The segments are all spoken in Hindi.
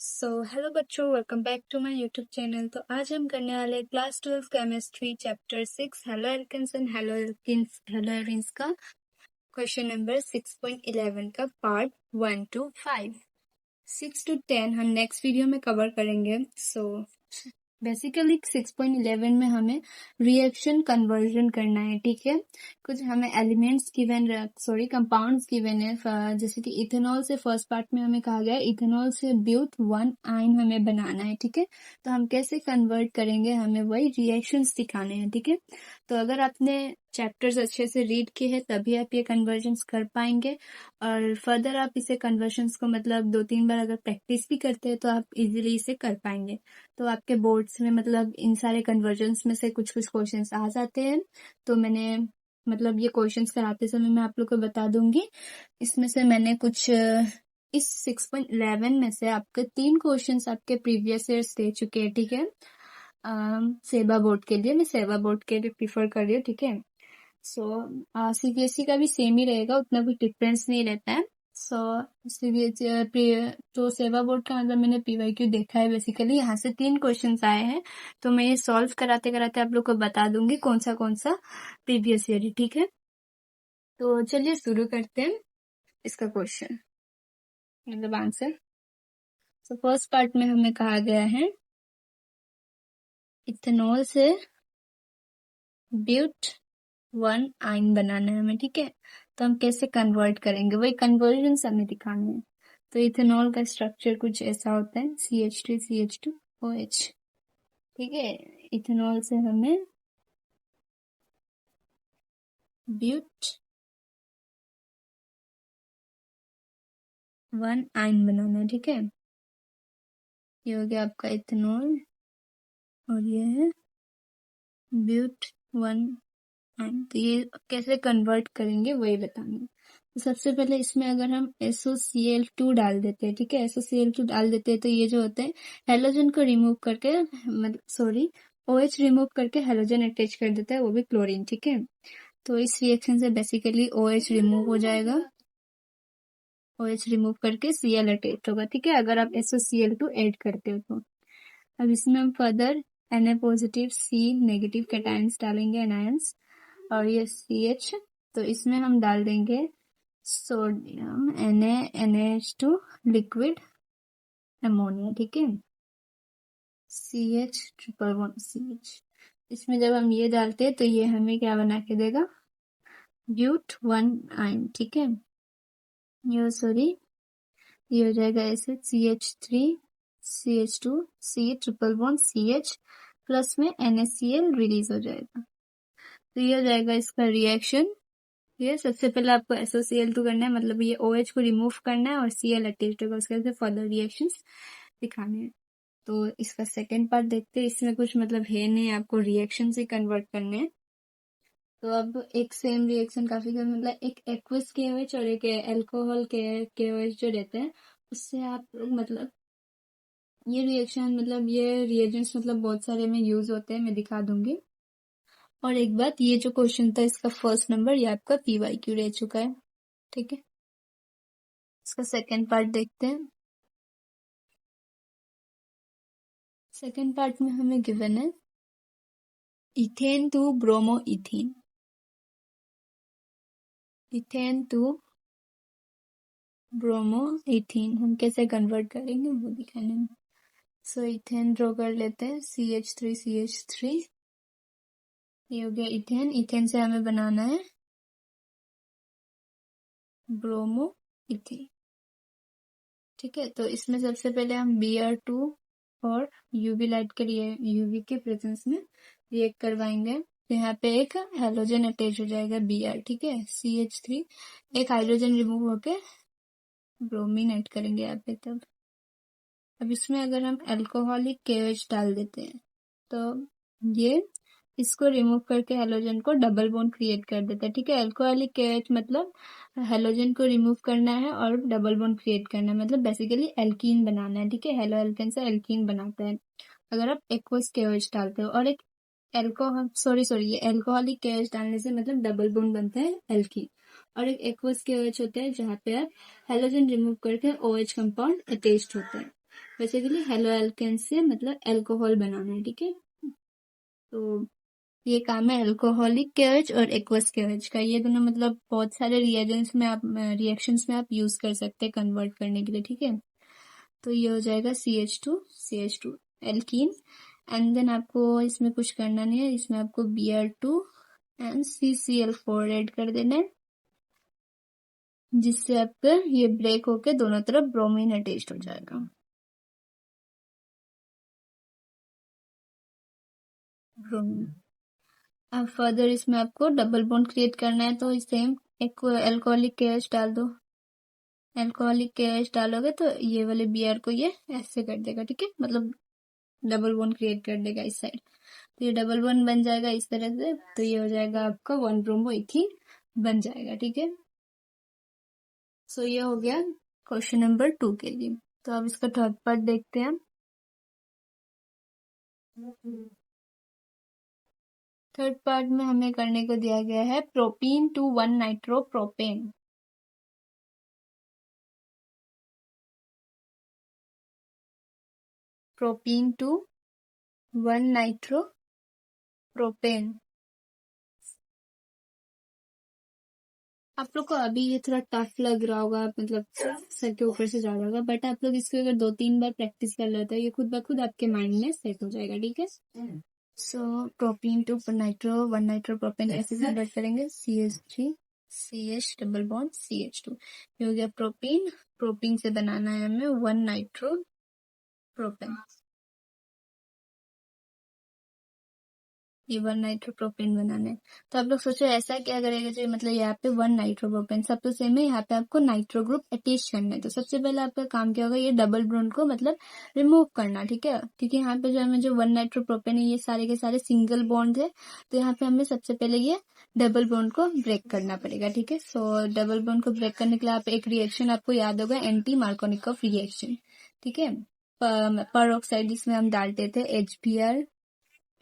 हेलो बच्चों, welcome back to my YouTube channel. तो आज हम करने वाले हैं class 12 chemistry chapter 6 haloalkanes and haloarenes का क्वेश्चन नंबर 6.11 का पार्ट 1 to 5। 6 to 10 हम नेक्स्ट वीडियो में कवर करेंगे। बेसिकली 6.11 में हमें रिएक्शन कन्वर्जन करना है, ठीक है। कुछ हमें एलिमेंट्स गिवन, कंपाउंड्स गिवन है, जैसे कि इथेनॉल से फर्स्ट पार्ट में हमें कहा गया है इथेनॉल से ब्यूट 1 आयन हमें बनाना है, ठीक है। तो हम कैसे कन्वर्ट करेंगे, हमें वही रिएक्शंस दिखाने हैं, ठीक है। तो अगर आपने चैप्टर्स अच्छे से रीड किए हैं तभी आप ये कन्वर्जन्स कर पाएंगे, और फर्दर आप इसे कन्वर्जन्स को मतलब 2-3 बार अगर प्रैक्टिस भी करते हैं तो आप इजीली इसे कर पाएंगे। तो आपके बोर्ड्स में मतलब इन सारे कन्वर्जन्स में से कुछ कुछ क्वेश्चंस आ जाते हैं। तो मैंने मतलब ये क्वेश्चंस कराते समय मैं आप लोग को बता दूंगी। इसमें से मैंने कुछ इस 6.11 में से आपके 3 क्वेश्चंस आपके प्रीवियस ईयर्स दे चुके हैं, ठीक है। सेबा बोर्ड के लिए, मैं सेबा बोर्ड के लिए प्रीफर कर रही हूँ, ठीक है। सीबीएसई का भी सेम ही रहेगा, उतना कुछ डिफरेंस नहीं रहता है। सीबीएसई तो सेवा बोर्ड का मतलब मैंने पीवाईक्यू देखा है। बेसिकली यहाँ से 3 क्वेश्चंस आए हैं, तो मैं ये सॉल्व कराते कराते आप लोग को बता दूंगी कौन सा प्रीवियस ईयर है, ठीक है। तो चलिए शुरू करते हैं इसका क्वेश्चन मतलब आंसर। तो फर्स्ट पार्ट में हमें कहा गया है इथेनॉल से ब्यूट 1 आयन बनाना है हमें, ठीक है। तो हम कैसे कन्वर्ट करेंगे, वही कन्वर्जन हमें दिखाना है। तो इथेनॉल का स्ट्रक्चर कुछ ऐसा होता है CH3CH2OH, ठीक है। इथेनॉल से हमें ब्यूट 1 आयन बनाना है, ठीक है। ये हो गया आपका इथेनॉल और ये है ब्यूट 1 आयन। तो ये कैसे कन्वर्ट करेंगे वही बताना है। तो सबसे पहले इसमें अगर हम SOCl2 डाल देते हैं, ठीक है। SOCl2 डाल देते हैं तो ये जो होते हैं हेलोजन को रिमूव करके मतलब OH रिमूव करके हेलोजन अटैच कर देता है, वो भी क्लोरीन, ठीक है। तो इस रिएक्शन से बेसिकली OH रिमूव हो जाएगा, OH रिमूव करके Cl अटैच होगा, ठीक है, अगर आप SOCl2 ऐड करते हो तो। अब इसमें हम further Na positive C negative cations डालेंगे, एनायंस, और ये CH। तो इसमें हम डाल देंगे सोडियम NaNH2 लिक्विड अमोनिया, ठीक है, CH1CH। इसमें जब हम ये डालते हैं तो ये हमें क्या बना के देगा, ब्यूट 1 आयन, ठीक है। ये हो जाएगा ऐसे CH3 CH2 CH1CH प्लस में NaCl रिलीज हो जाएगा। तो ये हो जाएगा इसका रिएक्शन। ये सबसे पहले आपको SOCl2 करना है, मतलब ये OH को रिमूव करना है और Cl अटैच होगा, उसके बाद फर्दर रिएक्शंस दिखाने हैं। तो इसका सेकेंड पार्ट देखते हैं। इसमें कुछ मतलब है नहीं, आपको रिएक्शन से कन्वर्ट करने हैं। तो अब एक सेम रिएक्शन काफी मतलब एक एक्वस KOH और एक एल्कोहल KOH जो रहते हैं, उससे आप मतलब ये रिएक्शन मतलब ये रिएजेंट्स मतलब बहुत सारे में यूज होते हैं, मैं दिखा दूंगी। और एक बात, ये जो क्वेश्चन था इसका फर्स्ट नंबर ये आपका PYQ रह चुका है, ठीक है। इसका सेकेंड पार्ट देखते हैं। सेकेंड पार्ट में हमें गिवन है ethane to bromo ethene, ethane to bromo ethene हम कैसे कन्वर्ट करेंगे वो दिखाने में। इथेन ड्रॉ कर लेते हैं, CH3CH3, ये हो गया इथेन। इथेन से हमें बनाना है ब्रोमो इथीन, ठीक है। तो इसमें सबसे पहले हम Br2 और यूवी लाइट के लिए यूवी के प्रेजेंस में रिएक्ट करवाएंगे। तो यहाँ पे एक हाइड्रोजन अटैच हो जाएगा Br, ठीक है। CH3 एक हाइड्रोजन रिमूव होके ब्रोमीन ऐड करेंगे यहाँ पे। तब अब इसमें अगर हम अल्कोहलिक KOH डाल देते हैं तो ये इसको रिमूव करके हेलोजन को डबल बॉन्ड क्रिएट कर देता है, ठीक है। अल्कोहलिक KOH मतलब हेलोजन को रिमूव करना है और डबल बॉन्ड क्रिएट करना है, मतलब बेसिकली एल्कीन बनाना है, ठीक है। हेलो एल्केन से एल्कीन बनाता है अगर आप एक्वस KOH डालते हो। और एक ये एल्कोहलिक KOH डालने से मतलब डबल बॉन्ड बनता है एल्कीन। और एक एक्वस KOH होता है जहाँ पे आप हेलोजन रिमूव करके OH कंपाउंड अटैच्ड होता है। बेसिकली हेलो एल्केन से मतलब अल्कोहल बनाना है, ठीक है। तो ये काम है अल्कोहलिक केज और एक्वस केज का। ये दोनों मतलब बहुत सारे रिएक्शंस में आप यूज कर सकते हैं कन्वर्ट करने के लिए, ठीक है। तो ये हो जाएगा CH2 एल्कीन। एंड देन आपको इसमें कुछ करना नहीं है, इसमें आपको Br2 एंड CCl4 ऐड कर देना है, जिससे आपका ये ब्रेक होके दोनों तरफ ब्रोमीन अटैच्ड हो जाएगा। ब्रोमीन। अब फर्दर इसमें आपको डबल बॉन्ड क्रिएट करना है, तो सेम एक अल्कोहलिक केएच डाल दो। अल्कोहलिक केएच डालोगे तो ये वाले Br को ये ऐसे कर देगा, ठीक है, मतलब डबल बॉन्ड क्रिएट कर देगा इस साइड। तो ये डबल बॉन्ड बन जाएगा इस तरह से, तो ये हो जाएगा आपका 1 ब्रोमो इथीन बन जाएगा, ठीक है। सो ये हो गया क्वेश्चन नंबर 2 के लिए। तो अब इसका थर्ड पार्ट देखते हैं। थर्ड पार्ट में हमें करने को दिया गया है propene to 1 nitro propane. Propene to 1 nitro propane. आप लोग को अभी ये थोड़ा टफ लग रहा होगा, मतलब सर के ऊपर से जा रहा होगा, बट आप लोग इसको अगर 2-3 बार प्रैक्टिस कर लेते हो ये खुद ब खुद आपके माइंड में सेट हो जाएगा, ठीक है। So propene to nitro 1 nitro propane ऐसे कन्वर्ट करेंगे, CH3 CH double bond CH2। ये हो गया प्रोपीन। प्रोपीन से बनाना है हमें 1 नाइट्रो प्रोपेन। ये 1 नाइट्रोप्रोपेन बनाना है। तो आप लोग सोचो ऐसा क्या करेगा, जो मतलब यहाँ पे 1 नाइट्रोप्रोपेन सब तो सेम है, यहाँ पे आपको नाइट्रो ग्रुप अटैच करना है। तो सबसे पहले आपका काम क्या होगा, ये डबल बॉन्ड को मतलब रिमूव करना, ठीक है। क्योंकि यहाँ पे जो हमें जो 1 नाइट्रोप्रोपेन है ये सारे के सारे सिंगल बॉन्ड है, तो यहाँ पे हमें सबसे पहले ये डबल बॉन्ड को ब्रेक करना पड़ेगा, ठीक है। सो डबल बॉन्ड को ब्रेक करने के लिए आप एक रिएक्शन आपको याद होगा, एंटी मार्कोनिकॉफ रिएक्शन, ठीक है। पर ऑक्साइड जिसमें हम डालते थे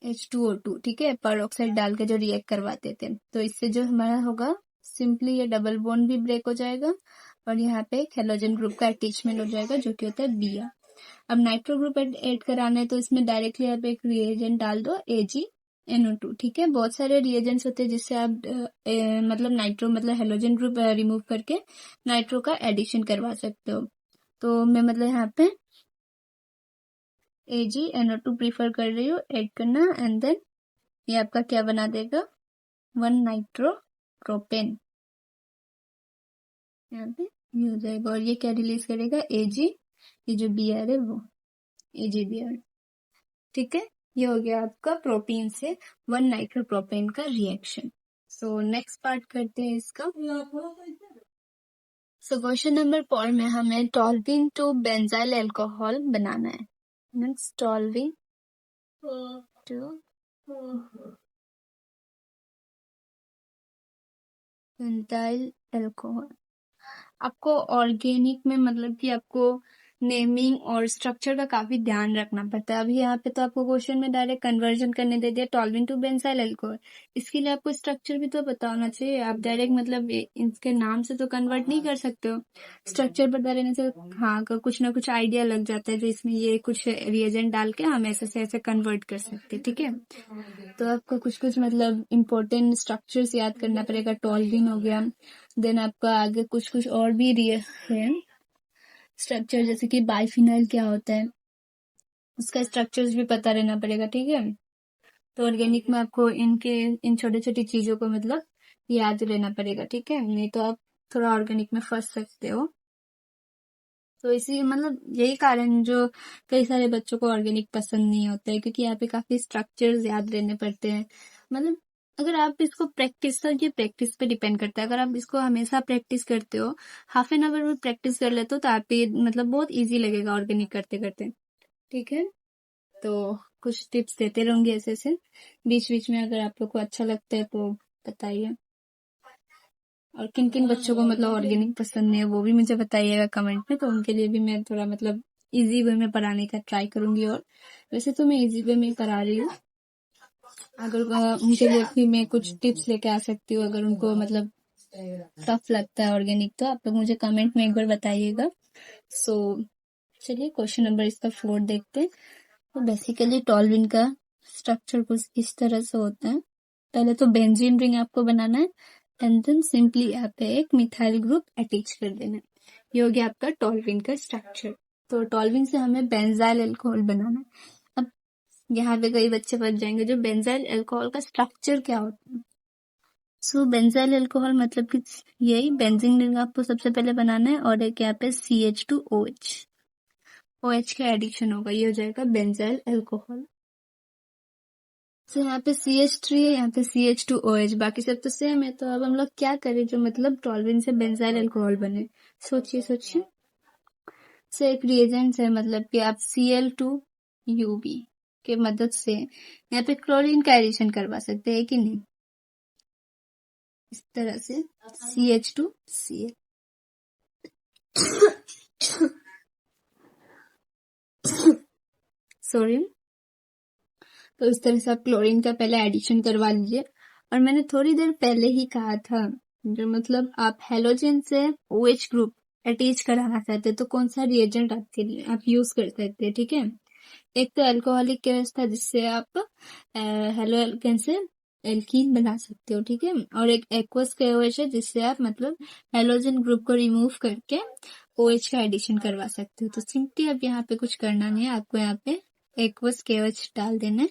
H2O2, ठीक है, पर ऑक्साइड डाल के जो रिएक्ट करवाते थे। तो इससे जो हमारा होगा, सिंपली ये डबल बॉन्ड भी ब्रेक हो जाएगा और यहाँ पे एक हेलोजन ग्रुप का अटैचमेंट हो जाएगा जो कि होता है Br। अब नाइट्रो ग्रुप ऐड कराना है, तो इसमें डायरेक्टली आप एक रिएजेंट डाल दो AgNO2, ठीक है। बहुत सारे रिएजेंट्स होते हैं जिससे आप मतलब नाइट्रो मतलब हेलोजन ग्रुप रिमूव करके नाइट्रो का एडिशन करवा सकते हो। तो मैं मतलब यहाँ पे AgNO2 प्रीफर कर रही हूँ ऐड करना, एंड देन ये आपका क्या बना देगा, 1 नाइट्रो प्रोपेन यहाँ पे ये हो जाएगा। और ये क्या रिलीज करेगा, Ag, ये जो Br है वो AgBr, ठीक है। ये हो गया आपका प्रोपीन से 1 नाइट्रो प्रोपेन का रिएक्शन। सो नेक्स्ट पार्ट करते हैं इसका। सो क्वेश्चन नंबर 4 में हमें टॉल्विन टू बेंजाइल अल्कोहल बनाना है। Next toluene to benzyl alcohol. आपको ऑर्गेनिक में मतलब कि आपको नेमिंग और स्ट्रक्चर का काफी ध्यान रखना पड़ता है। अभी यहाँ पे तो आपको क्वेश्चन में डायरेक्ट कन्वर्जन करने दे दिया टॉल्विन टू बेंजाइल अल्कोहल, इसके लिए आपको स्ट्रक्चर भी तो पता होना चाहिए। आप डायरेक्ट मतलब इनके नाम से तो कन्वर्ट नहीं कर सकते हो, स्ट्रक्चर पता रहने से हाँ कुछ ना कुछ आइडिया लग जाता है, जो इसमें ये कुछ रिएजेंट डाल के हम ऐसे से ऐसे कन्वर्ट कर सकते हैं, ठीक है। तो आपको कुछ कुछ मतलब इम्पोर्टेंट स्ट्रक्चर्स याद करना पड़ेगा। टॉल्विन हो गया, देन आपका आगे कुछ कुछ और भी है स्ट्रक्चर, जैसे कि बाइफिनाइल क्या होता है उसका स्ट्रक्चर्स भी पता रहना पड़ेगा, ठीक है। तो ऑर्गेनिक में आपको इन छोटी छोटी चीजों को मतलब याद रहना पड़ेगा, ठीक है, नहीं तो आप थोड़ा ऑर्गेनिक में फंस सकते हो। तो इसी मतलब यही कारण जो कई सारे बच्चों को ऑर्गेनिक पसंद नहीं होता है, क्योंकि यहाँ पे काफी स्ट्रक्चर्स याद रहने पड़ते हैं। मतलब अगर आप इसको प्रैक्टिस, तो ये प्रैक्टिस पे डिपेंड करता है। अगर आप इसको हमेशा प्रैक्टिस करते हो, हाफ एन आवर में प्रैक्टिस कर लेते हो, तो आप ये मतलब बहुत इजी लगेगा ऑर्गेनिक करते करते, ठीक है। तो कुछ टिप्स देते रहूंगी ऐसे ऐसे बीच बीच में, अगर आप लोग को अच्छा लगता है तो बताइए। और किन किन बच्चों को मतलब ऑर्गेनिक पसंद नहीं है वो भी मुझे बताइएगा कमेंट में, तो उनके लिए भी मैं थोड़ा मतलब इजी वे में पढ़ाने का ट्राई करूंगी। और वैसे तो मैं इजी वे में पढ़ा रही हूँ, अगर उनके लिए भी मैं कुछ टिप्स लेके आ सकती हूँ, अगर उनको मतलब टफ लगता है ऑर्गेनिक, तो आप लोग मुझे कमेंट में एक बार बताइएगा। सो चलिए क्वेश्चन नंबर इसका 4 देखते हैं। तो बेसिकली टॉल्यूइन का स्ट्रक्चर कुछ इस तरह से होता है। पहले तो बेंजीन रिंग आपको बनाना है एंड देन सिंपली यहाँ पे एक मिथाइल ग्रुप अटैच कर देना है। ये हो गया आपका टॉल्यूइन का स्ट्रक्चर। तो टॉल्यूइन से हमें बेंजाइल अल्कोहल बनाना है। अब यहाँ पे कई बच्चे बच जाएंगे जो बेंजाइल अल्कोहल का स्ट्रक्चर क्या होता है। सो बेंजाइल अल्कोहल मतलब कि यही बेंजीन रिंग आपको सबसे पहले बनाना है और एक यहाँ पे CH2OH OH का एडिशन होगा, ये हो जाएगा बेंजाइल अल्कोहल। तो यहाँ पे CH3 है, यहाँ पे CH2OH, बाकी सब तो सेम है। तो अब हम लोग क्या करें जो मतलब टॉल्यूइन से बेंजाइल अल्कोहल बने। सोचिए से एक रिएजेंट है, मतलब कि आप Cl2UB के मदद से यहाँ पे क्लोरीन का एडिशन करवा सकते हैं कि नहीं, इस तरह से CH2Cl। सॉरी। तो इस तरह से आप क्लोरीन का पहले एडिशन करवा लीजिए। और मैंने थोड़ी देर पहले ही कहा था जो मतलब आप हेलोजन से OH ग्रुप अटैच कराना चाहते हैं तो कौन सा रिएजेंट आपके लिए आप यूज कर सकते हैं, ठीक है। एक तो अल्कोहलिक केस था जिससे आप हेलो एल्केन से एल्कीन बना सकते हो, ठीक है। और एक एक्वस KOH है जिससे आप मतलब हेलोजन ग्रुप को रिमूव करके OH का एडिशन करवा सकते हो। तो सिंपली अब यहाँ पे कुछ करना नहीं है, आपको यहाँ पे एक्वस KOH डाल देना है।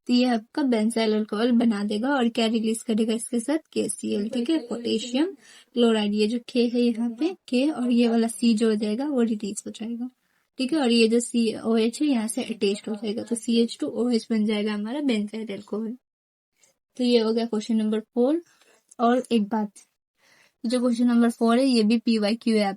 तो ये आपका बेंजाइल अल्कोहल बना देगा और क्या रिलीज करेगा इसके साथ KCl, ठीक है, पोटेशियम क्लोराइड। ये जो K है यहाँ पे K और ये वाला C जो हो जाएगा वो रिलीज हो जाएगा, ठीक है। और ये जो COH है यहाँ से अटैच हो जाएगा तो CH2OH बन जाएगा हमारा बेंजाइल अल्कोहल। तो ये हो गया क्वेश्चन नंबर 4। और एक बात, जो क्वेश्चन नंबर 4 है ये भी PYQ है।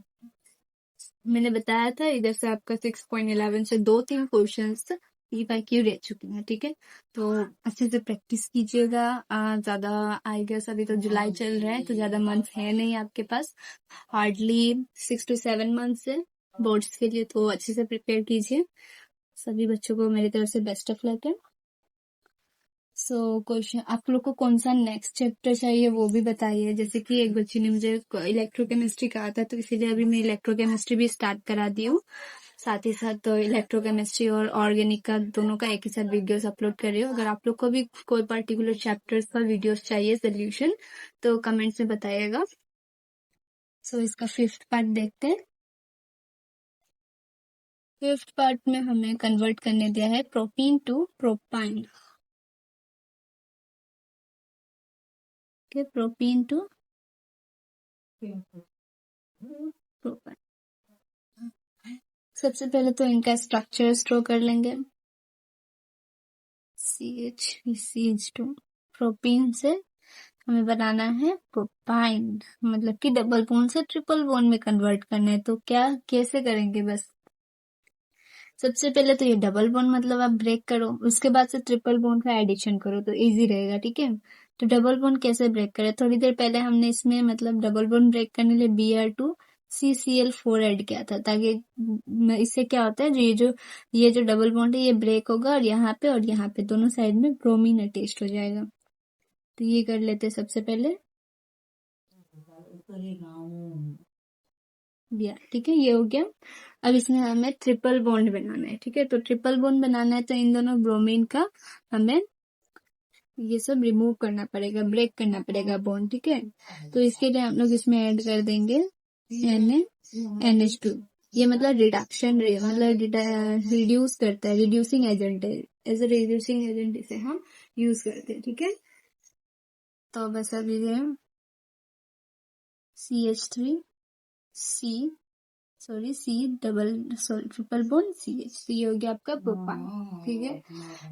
मैंने बताया था इधर से आपका 6.11 से 2-3 क्वेश्चंस PYQ रह चुके हैं, ठीक है। तो अच्छे से प्रैक्टिस कीजिएगा। ज्यादा आई गेस अभी तो जुलाई चल रहा है तो ज्यादा मंथ है नहीं आपके पास, हार्डली 6 to 7 मंथ्स है बोर्ड्स के लिए। तो अच्छे से प्रिपेयर कीजिए। सभी बच्चों को मेरी तरफ से बेस्ट ऑफ लक है। सो क्वेश्चन आप लोग को कौन सा नेक्स्ट चैप्टर चाहिए वो भी बताइए। जैसे कि एक बच्ची ने मुझे इलेक्ट्रोकेमिस्ट्री कहा था तो इसीलिए अभी मैं इलेक्ट्रोकेमिस्ट्री भी स्टार्ट करा दी हूँ। साथ ही साथ तो इलेक्ट्रोकेमिस्ट्री और ऑर्गेनिक का दोनों का एक ही साथ वीडियोस अपलोड कर रही हूँ। अगर आप लोग को भी कोई पर्टिकुलर चैप्टर्स का वीडियोस चाहिए सोल्यूशन तो कमेंट्स में बताइएगा। सो इसका 5th पार्ट देखते हैं। 5th पार्ट में हमें कन्वर्ट करने दिया है propene to propyne, propene to propyne. सबसे पहले तो इनका स्ट्रक्चर ड्रॉ कर लेंगे। CH2 प्रोपीन से हमें बनाना है प्रोपाइन, मतलब कि डबल बॉन्ड से ट्रिपल बॉन्ड में कन्वर्ट करना है। तो क्या कैसे करेंगे, बस सबसे पहले तो ये डबल बॉन्ड मतलब आप ब्रेक करो, उसके बाद से ट्रिपल बॉन्ड का एडिशन करो तो इजी रहेगा, ठीक है। तो डबल बॉन्ड कैसे ब्रेक करें, थोड़ी देर पहले हमने इसमें मतलब डबल बॉन्ड ब्रेक करने के लिए Br2CCl4 ऐड किया था, ताकि इससे क्या होता है ये जो डबल बॉन्ड है ये ब्रेक होगा और यहाँ पे दोनों साइड में ब्रोमीन अटैच्ड हो जाएगा। तो ये कर लेते सबसे पहले, ठीक है, ये हो गया। अब इसमें हमें ट्रिपल बॉन्ड बनाना है, ठीक है। तो ट्रिपल बॉन्ड बनाना है तो इन दोनों ब्रोमीन का हमें ये सब रिमूव करना पड़ेगा, ब्रेक करना पड़ेगा बॉन्ड, ठीक है। तो इसके लिए हम लोग इसमें ऐड कर देंगे NH2। ये मतलब रिडक्शन मतलब रिड्यूस करता है, रिड्यूसिंग एजेंट है, एज ए रिड्यूसिंग एजेंट इसे हम यूज करते हैं, ठीक है। तो बस अब ये CH3C ट्रिपल बॉन्ड CH, तो ये हो गया आपका प्रोपाइन, ठीक है।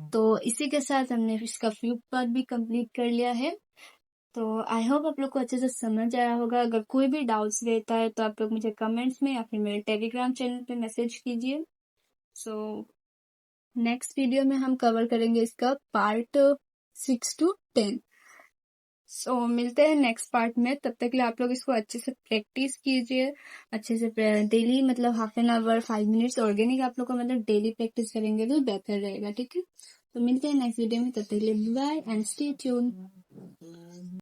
तो इसी के साथ हमने इसका 5th पार्ट भी कंप्लीट कर लिया है। तो आई होप आप लोग को अच्छे से समझ आया होगा। अगर कोई भी डाउट्स रहता है तो आप लोग मुझे कमेंट्स में या फिर मेरे टेलीग्राम चैनल पे मैसेज कीजिए। सो नेक्स्ट वीडियो में हम कवर करेंगे इसका पार्ट 6 to 10। सो मिलते हैं नेक्स्ट पार्ट में, तब तक के लिए आप लोग इसको अच्छे से प्रैक्टिस कीजिए, अच्छे से डेली मतलब half an hour 5 minutes organic आप लोग को मतलब डेली प्रैक्टिस करेंगे तो बेहतर रहेगा, ठीक है। तो मिलते हैं नेक्स्ट वीडियो में, तब तक के लिए बाय एंड स्टे ट्यून।